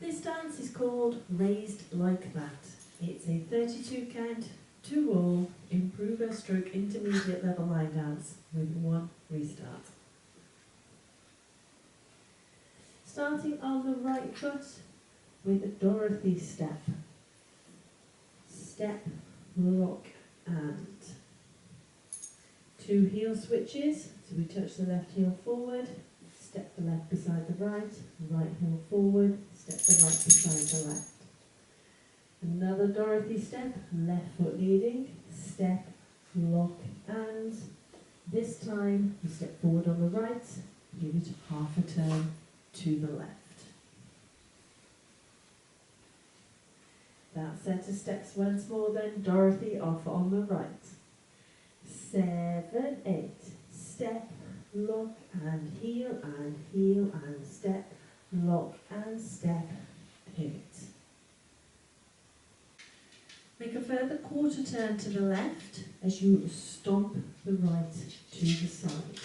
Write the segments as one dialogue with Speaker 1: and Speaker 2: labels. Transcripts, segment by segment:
Speaker 1: This dance is called Raised Like That. It's a 32 count, 2 wall, improver stroke intermediate level line dance with 1 restart. Starting on the right foot with a Dorothy step. Step, lock and 2 heel switches. So we touch the left heel forward, step the left beside the right, right heel forward, step the right beside the left. Another Dorothy step, left foot leading, step, lock and this time you step forward on the right, give it half a turn to the left. That set of steps once more then, Dorothy off on the right. 7, 8, step, lock and heel and step, lock and step, pivot. Make a further quarter turn to the left as you stomp the right to the side.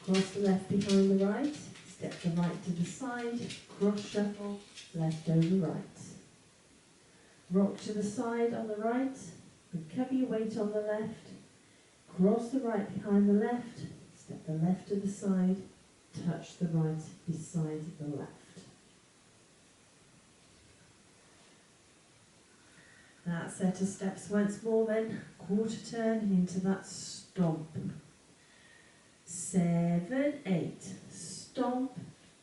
Speaker 1: Cross the left behind the right, step the right to the side, cross shuffle, left over right. Rock to the side on the right, recover your weight on the left, cross the right behind the left, step the left to the side, touch the right beside the left. That set of steps once more then, quarter turn into that stomp. 7, 8, stomp,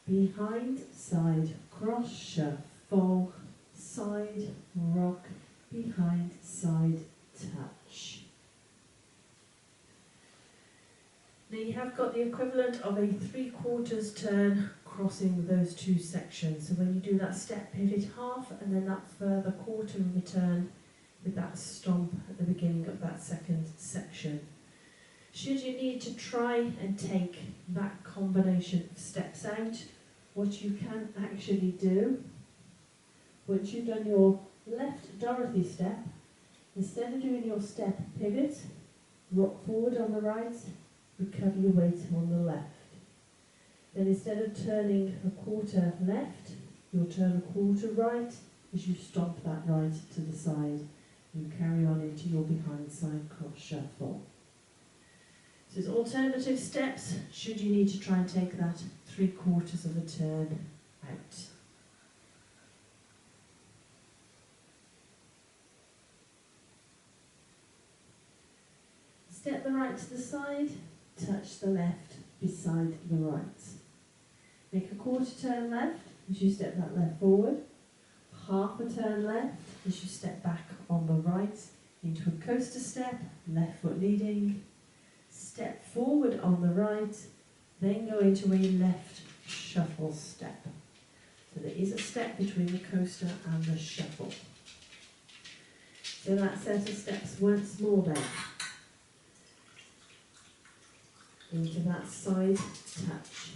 Speaker 1: behind, side, cross, shuffle, side, rock, behind, side, touch. Now you have got the equivalent of a 3/4 turn crossing those 2 sections. So when you do that step, pivot half and then that further quarter of a turn with that stomp at the beginning of that second section. Should you need to try and take that combination of steps out, what you can actually do, once you've done your left Dorothy step, instead of doing your step pivot, rock forward on the right, recover your weight on the left. Then instead of turning a quarter left, you'll turn a quarter right as you stomp that right to the side. You carry on into your behind side cross shuffle. So it's alternative steps should you need to try and take that 3/4 of a turn out. Step the right to the side, touch the left beside the right. Make a quarter turn left as you step that left forward, half a turn left as you step back on the right into a coaster step, left foot leading, step forward on the right, then go into a left shuffle step. So there is a step between the coaster and the shuffle. So that set of steps once more then. Into that side touch.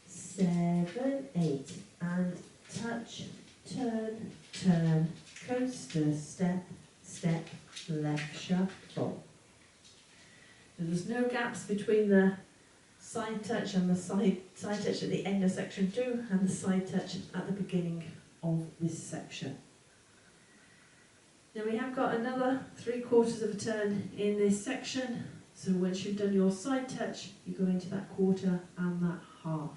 Speaker 1: 7, 8 and touch, turn, turn, coaster, step, step, left shuffle. So there's no gaps between the side touch and the side touch at the end of section 2 and the side touch at the beginning of this section. Now we have got another 3/4 of a turn in this section. So once you've done your side touch, you go into that quarter and that half.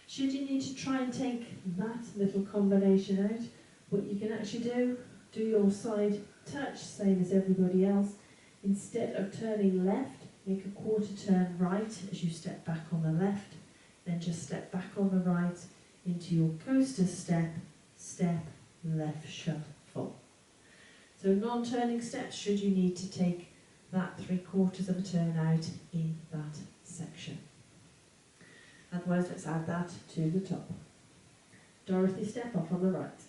Speaker 1: Should you need to try and take that little combination out, what you can actually do your side touch, same as everybody else. Instead of turning left, make a quarter turn right as you step back on the left, then just step back on the right into your coaster step, step, left shuffle. So non-turning steps should you need to take that 3/4 of a turn out in that section. Otherwise, let's add that to the top. Dorothy step off on the right.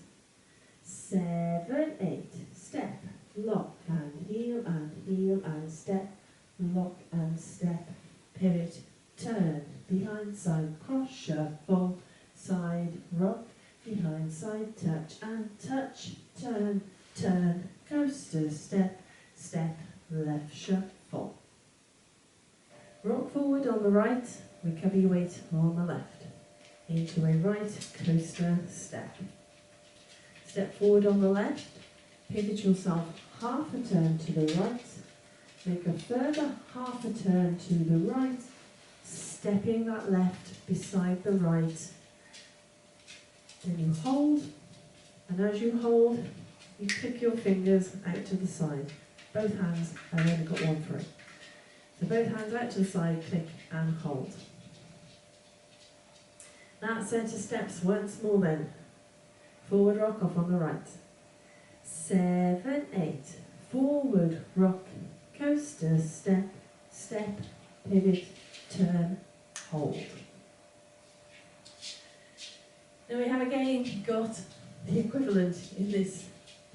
Speaker 1: 7, 8, step, lock and heel and step, lock and step, pivot, turn, behind side cross shuffle, side rock, behind side touch and touch, turn, turn, coaster step, step, left shuffle. Rock forward on the right, recover your weight on the left. into a right coaster step. Step forward on the left, pivot yourself half a turn to the right, make a further half a turn to the right, stepping that left beside the right. Then you hold, and as you hold, you click your fingers out to the side. Both hands, I've only got one for it. So both hands out to the side, click and hold. That centre steps once more then. Forward rock off on the right. 7, 8. Forward rock, coaster, step, step, pivot, turn, hold. Now we have again got the equivalent in this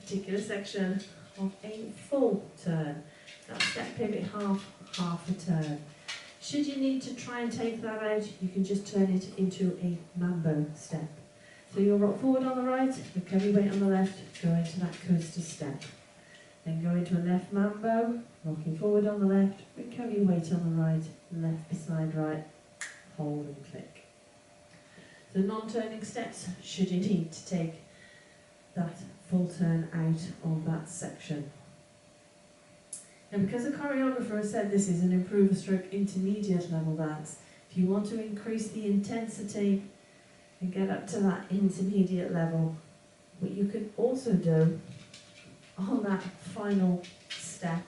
Speaker 1: particular section of a full turn. That step, pivot, half a turn. Should you need to try and take that out, you can just turn it into a mambo step. So you'll rock forward on the right, recover your weight on the left, go into that coaster step. Then go into a left mambo, rocking forward on the left, recover your weight on the right, left beside right, hold and click. So non-turning steps, should you need to take that full turn out of that section. And because the choreographer has said this is an improver stroke intermediate level dance, if you want to increase the intensity and get up to that intermediate level, what you could also do on that final step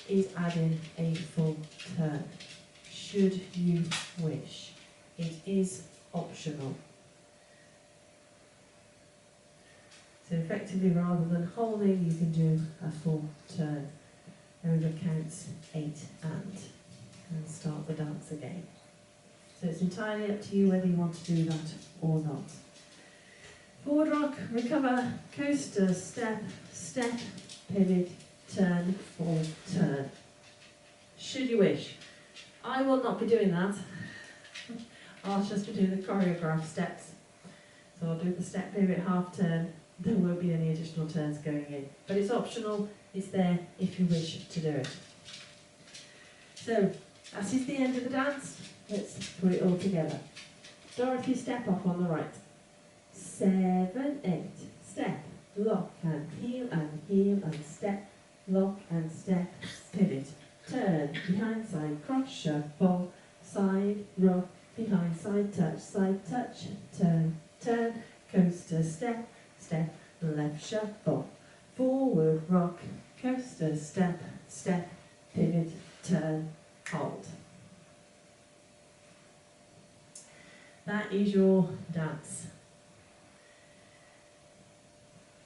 Speaker 1: is add in a full turn, should you wish. It is optional. So effectively, rather than holding, you can do a full turn over counts 8 and start the dance again. So it's entirely up to you whether you want to do that or not. Forward rock, recover, coaster, step, step, pivot, turn, full turn. Should you wish. I will not be doing that. I'll just be doing the choreographed steps. So I'll do the step, pivot, half turn. There won't be any additional turns going in. But it's optional, it's there if you wish to do it. So, that is the end of the dance. Let's put it all together. Dorothy, step off on the right. 7, 8. Step, lock and heel and step, lock and step, pivot. Turn, behind side, cross, shuffle, side, rock, behind side, touch, turn, turn, coaster, step, step, left shuffle, forward rock, coaster, step, step, pivot, turn, hold. That is your dance.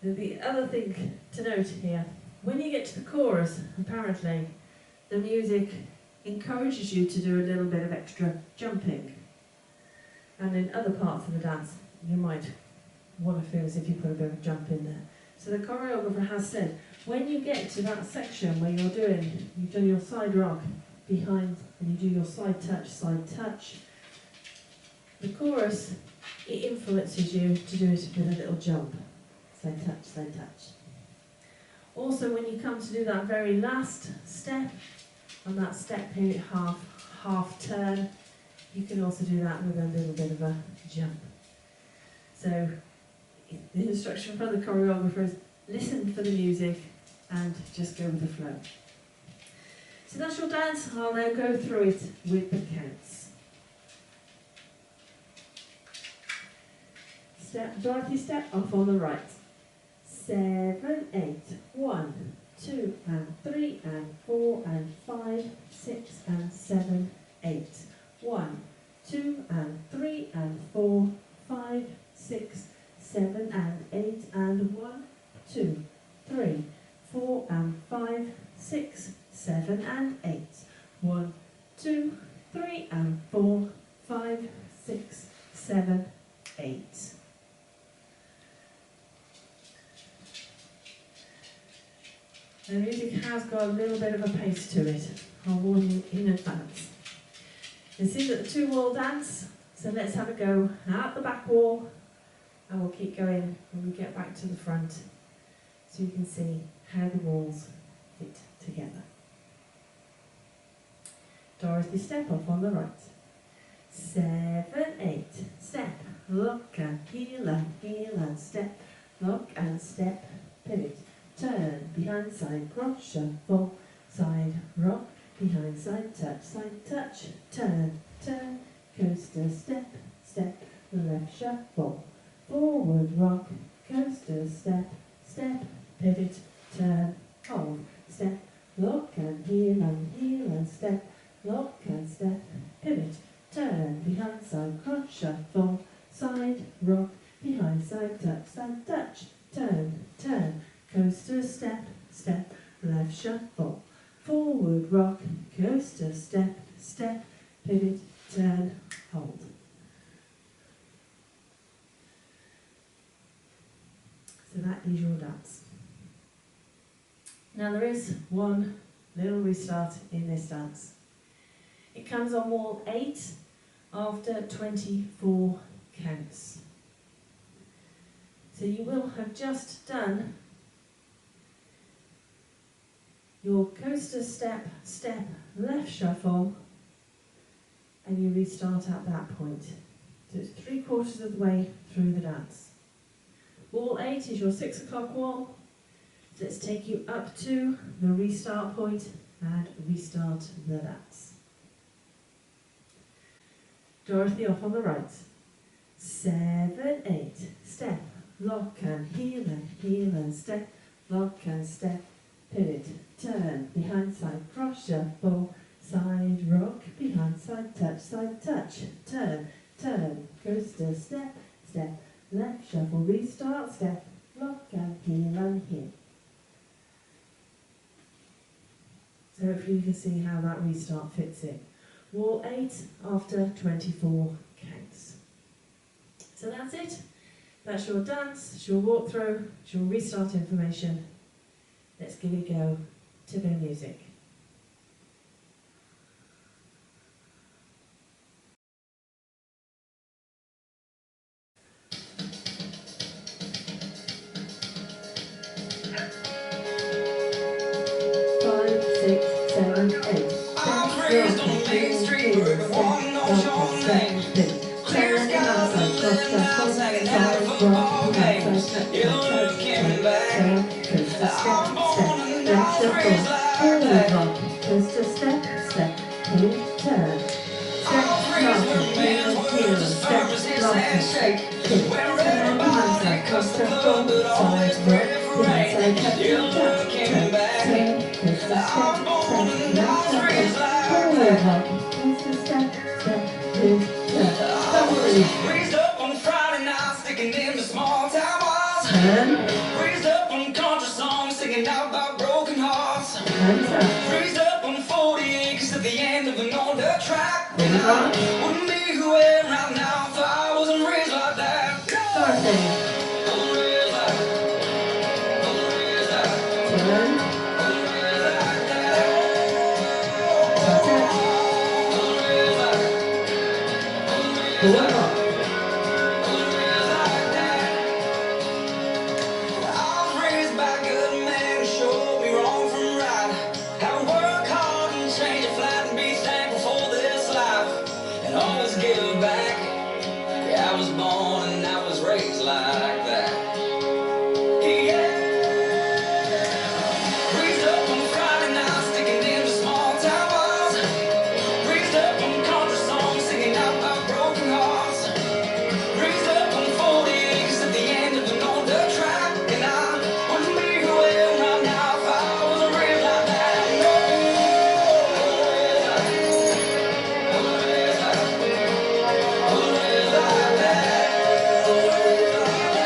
Speaker 1: The other thing to note here, when you get to the chorus, apparently the music encourages you to do a little bit of extra jumping. And in other parts of the dance, you might want to feel as if you put a bit of a jump in there. So the choreographer has said, when you get to that section where you've done your side rock behind, and you do your side touch, the chorus, it influences you to do it with a little jump. Side touch. Also, when you come to do that very last step, on that step pivot half turn, you can also do that with a little bit of a jump. So the instruction from the choreographer is listen for the music and just go with the flow. So that's your dance. I'll now go through it with the counts. Step, Dorothy, step off on the right. 7, 8. 1, 2 and 3 and 4 and 5, 6 and 7, 8. 1, 2 and 3 and 4, 5, 6, 7 and 8 and 1, 2, 3, 4 and 5, 6, 7 and 8. 1, 2, 3 and 4, 5, 6, 7, 8. The music has got a little bit of a pace to it. I'll warn you in advance. This is at the 2-wall dance, so let's have a go at the back wall, and we'll keep going when we get back to the front, so you can see how the walls fit together. Dorothy, step off on the right. 7, 8, step, lock and heel and step, lock and step, pivot, turn, behind side, cross shuffle, side rock, behind side touch, turn, turn, coaster step, step, left shuffle, forward rock, coaster step, step, pivot, turn, hold, step, lock and heel and step, lock and step, pivot, turn, behind side, cross shuffle, side rock, behind side touch, turn, turn, coaster step, step, left shuffle, forward rock, coaster step, step, pivot, turn, hold. So that is your dance. Now there is one little restart in this dance. It comes on wall 8 after 24 counts. So you will have just done your coaster step, step, left shuffle, and you restart at that point. So it's 3/4 of the way through the dance. Wall 8 is your 6 o'clock wall. So let's take you up to the restart point and restart the dance. Dorothy off on the right. 7, 8, step, lock and heel and step, lock and step, pivot, turn, behind side, cross shuffle, side rock, behind side touch, turn, turn, coaster step, step, left shuffle, restart, step, lock and heel. So hopefully you can see how that restart fits in. Wall 8 after 24 counts. So that's it. That's your dance, it's your walkthrough, it's your restart information. Let's give it a go to the music. Five, 6, 7, 8.
Speaker 2: I'm raised on the main street where everyone knows your name. Clear skies and living out, hanging out at football games. You're looking back. I was born and I was raised like that.
Speaker 1: Coaster step, step, pivot, turn. Step, lock, heel, step, lock, step, pivot, turn, behind side, cross shuffle, side rock, behind side touch, turn, turn, coaster step, step, left shuffle, forward rock, coaster step, step, pivot, turn, double release.
Speaker 2: Raised up on Friday night, sticking in the small town bars.
Speaker 1: Turn,
Speaker 2: Raised up on country songs, singing out about broken hearts.
Speaker 1: hands up,
Speaker 2: Raised up on 40 acres at the end of an old dirt track.
Speaker 1: forward rock,
Speaker 2: Wouldn't be who I am right now if I wasn't raised like that.
Speaker 1: Dorothy,
Speaker 2: Wasn't raised like that. Wasn't raised like that.
Speaker 1: turn,
Speaker 2: Wasn't raised like that.
Speaker 1: touch it,
Speaker 2: Wasn't raised like that. Wasn't raised
Speaker 1: forward
Speaker 2: like
Speaker 1: rock,
Speaker 2: that. Wasn't raised like that. I was raised by a good man who showed me wrong from right. How to work hard and change a flat and be thankful for this life and always give back. Yeah, I was born and I was raised like that. Yeah. Raised up on Friday night, sticking in the small town bars. Raised up on country songs, singing out about broken hearts. Raised up on 40 acres at the end of an old dirt track. And I wouldn't be who I am right now if I wasn't raised like that. No, wasn't raised like that. Wasn't raised like that. Wasn't raised like that.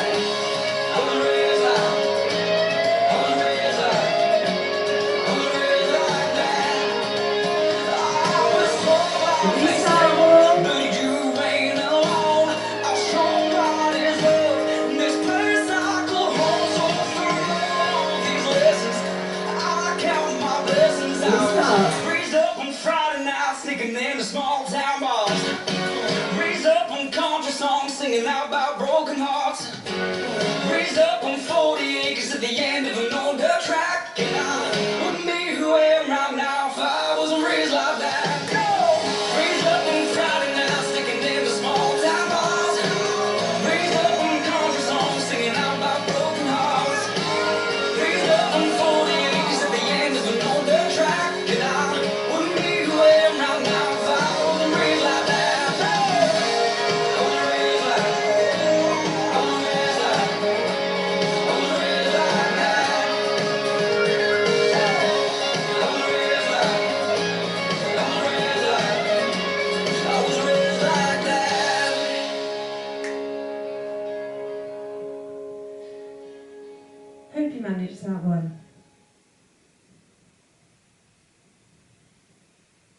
Speaker 2: Wasn't raised like that. Wasn't raised like that. Wasn't raised like that. I was told by
Speaker 1: restart wall,
Speaker 2: but you ain't alone. I've shown God is love in this place I call home. So through all these lessons, I count my blessings. I
Speaker 1: restart,
Speaker 2: was raised up on Friday night, sneaking in the small town bars. Raised up on country songs, singing out about broken hearts. Raised up on 40 acres at the end of an old dirt track. And I wouldn't be who I am right now if I wasn't raised like that. No! Raised up on Friday night, sticking
Speaker 1: manage that one.